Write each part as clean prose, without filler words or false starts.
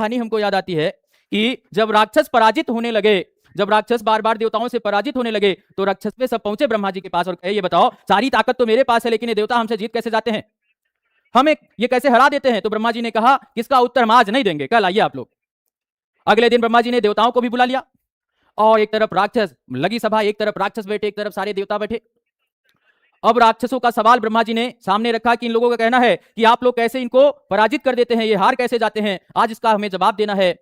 कहानी हमको याद आती है कि जब राक्षस पराजित होने लगे, जब राक्षस बार बार देवताओं से पराजित होने लगे, तो राक्षस वे सब पहुंचे ब्रह्मा जी के पास और कहे ये बताओ सारी ताकत तो मेरे पास है लेकिन ये देवता हमसे जीत कैसे जाते हैं, हमें ये कैसे हरा देते हैं। तो ब्रह्मा जी ने कहा इसका उत्तर हम आज नहीं देंगे, कल आइए आप लोग। अगले दिन ब्रह्मा जी ने देवताओं को भी बुला लिया और एक तरफ राक्षस लगी सभा, एक तरफ राक्षस बैठे, एक तरफ सारे देवता बैठे। अब राक्षसों का सवाल ब्रह्मा जी ने सामने रखा कि इन लोगों का कहना है कि आप लोग कैसे इनको पराजित कर देते हैं, ये हार कैसे जाते हैं, आज इसका हमें जवाब देना है।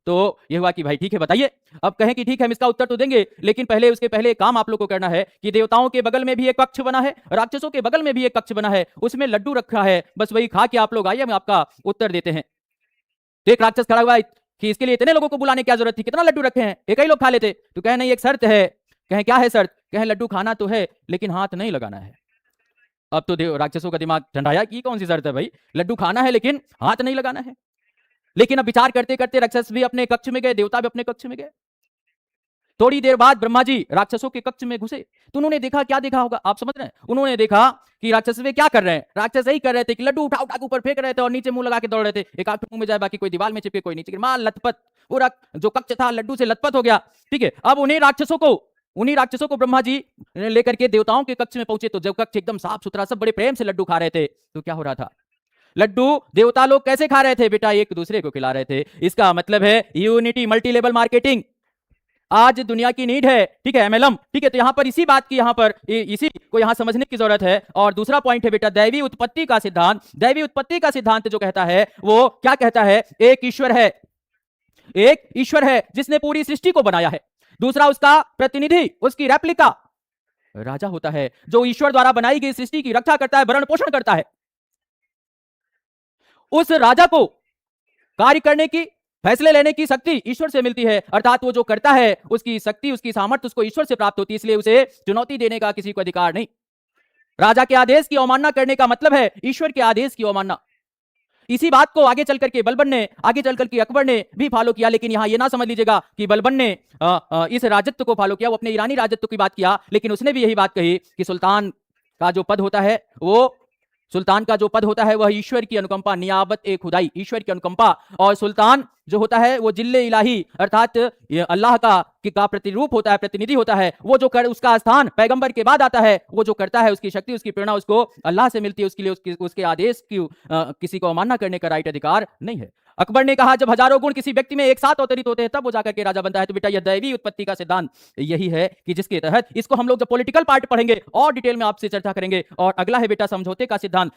तो ये हुआ कि भाई ठीक है बताइए। अब कहें कि ठीक है हम इसका उत्तर तो देंगे, लेकिन पहले उसके पहले काम आप लोग को करना है कि देवताओं के बगल में भी एक कक्ष बना है, राक्षसों के बगल में भी एक कक्ष बना है, उसमें लड्डू रखा है, बस वही खा के आप लोग आइए, हम आपका उत्तर देते हैं। तो एक राक्षस खड़ा हुआ कि इसके लिए इतने लोगों को बुलाने की क्या जरूरत थी, कितना लड्डू रखे हैं, एक ही लोग खा लेते। तो कहे नहीं एक शर्त है। कहें क्या है शर्त? कहें लड्डू खाना तो है लेकिन हाथ नहीं लगाना है। अब तो राक्षसों का दिमाग ठंडाया कि कौन सी शर्त है भाई, लड्डू खाना है लेकिन हाथ नहीं लगाना है। लेकिन अब विचार करते करते राक्षस भी अपने कक्ष में गए, देवता भी अपने कक्ष में गए। थोड़ी देर बाद ब्रह्मा जी राक्षसों के कक्ष में घुसे तो उन्होंने देखा, क्या देखा होगा आप समझ रहे हैं, उन्होंने देखा कि राक्षस वे क्या कर रहे हैं, राक्षस यही कर रहे थे कि लड्डू उठा उठा ऊपर फेंक रहे थे और नीचे मुंह लगा के दौड़ रहे थे, एक आंख मुंह में जाए बाकी कोई दीवार में चिपके कोई नीचे, मां लथपथ, पूरा जो कक्ष था लड्डू से लथपथ हो गया। ठीक है, अब उन्हीं राक्षसों को ब्रह्मा जी लेकर के देवताओं के कक्ष में पहुंचे तो जब कक्ष एकदम साफ सुथरा, सब बड़े प्रेम से लड्डू खा रहे थे, तो क्या हो रहा था, लड्डू देवता लोग कैसे खा रहे थे बेटा, एक दूसरे को खिला रहे थे। इसका मतलब है यूनिटी, मल्टी लेवल मार्केटिंग आज दुनिया की नीड है। ठीक है, एमएलएम। ठीक है, तो यहां पर इसी बात की इसी को यहां समझने की जरूरत है। और दूसरा पॉइंट है बेटा दैवी उत्पत्ति का सिद्धांत। दैवी उत्पत्ति का सिद्धांत जो कहता है वो क्या कहता है, एक ईश्वर है जिसने पूरी सृष्टि को बनाया है, दूसरा उसका प्रतिनिधि, उसकी रेप्लिका राजा होता है जो ईश्वर द्वारा बनाई गई सृष्टि की रक्षा करता है, भरण पोषण करता है। उस राजा को कार्य करने की, फैसले लेने की शक्ति ईश्वर से मिलती है, अर्थात वो जो करता है उसकी शक्ति, उसकी सामर्थ्य उसको ईश्वर से प्राप्त होती है, इसलिए उसे चुनौती देने का किसी को अधिकार नहीं। राजा के आदेश की अवमानना करने का मतलब है ईश्वर के आदेश की अवमानना। इसी बात को आगे चल करके बलबन ने, आगे चल करके अकबर ने भी फॉलो किया, लेकिन यहां ये ना समझ लीजिएगा कि बलबन ने इस राजत्व को फॉलो किया, वो अपने ईरानी राजत्व की बात किया, लेकिन उसने भी यही बात कही कि सुल्तान का जो पद होता है वह ईश्वर की अनुकंपा, नियाबत ए खुदाई, ईश्वर की अनुकंपा। और सुल्तान जो होता है वो जिल्ले इलाही अर्थात अल्लाह का प्रतिरूप होता है, प्रतिनिधि होता है। वो जो कर, उसका स्थान पैगंबर के बाद आता है, वो जो करता है उसकी शक्ति, उसकी प्रेरणा उसको अल्लाह से मिलती है, उसके लिए उसके आदेश की किसी को अवमानना करने का राइट, अधिकार नहीं है। अकबर ने कहा जब हजारों गुण किसी व्यक्ति में एक साथ अवतरित होते हैं तब वो जाकर के राजा बनता है। तो बेटा यह दैवी उत्पत्ति का सिद्धांत यही है कि जिसके तहत इसको हम लोग जब पॉलिटिकल पार्ट पढ़ेंगे और डिटेल में आपसे चर्चा करेंगे। और अगला है बेटा समझौते का सिद्धांत।